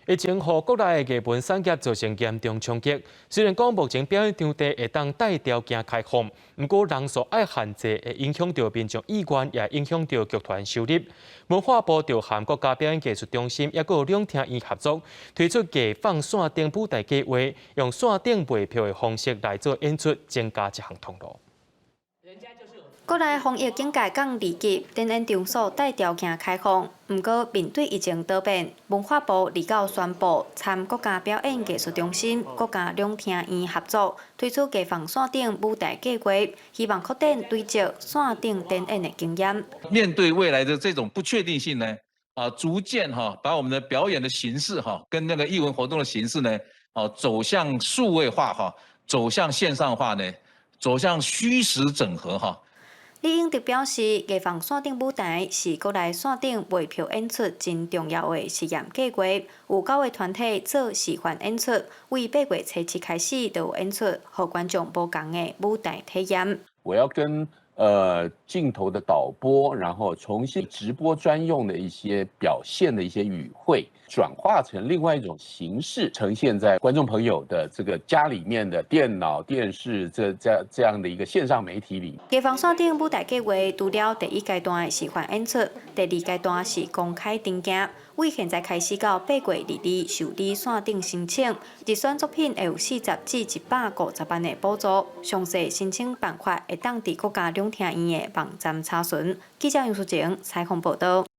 疫情和国内的艺文产业造成严重冲击。虽然讲目前表演场地会当带条件开放，不过人数爱限制，会影响到民众意愿，也影响到剧团收入。文化部就和国家表演艺术中心，也有两厅院合作，推出艺放线顶舞台计划，用线顶卖票的方式来做演出，增加一项通路。 国内防疫警戒降2级，展演场所带条件开放。不过，面对疫情多变，文化部29宣布，参国家表演艺术中心、国家两厅院合作，推出艺放线顶舞台计划，希望扩展对接线顶展演的经验。面对未来的这种不确定性呢，逐渐把我们的表演的形式跟那个艺文活动的形式呢，走向数位化走向线上化呢，走向虚实整合李英德表示，艺放线顶舞台是国内线顶卖票演出真重要的实验计划。有9个团体做示范演出，为8月初7开始就有演出，让观众不同的舞台体验。我要跟镜头的导播，然后重新直播专用的一些表现的一些语汇，转化成另外一种形式，呈现在观众朋友的这个家里面的电脑、电视这样的一个线上媒体里。艺放线顶舞台计划除了第1阶段的示范演出，第2阶段是公开定价，为现在开始到8月2日受理线顶申请，入选作品会有40至150万的补助。详细申请办法会当伫国家两厅院的网站查询。记者杨淑晴采访报道。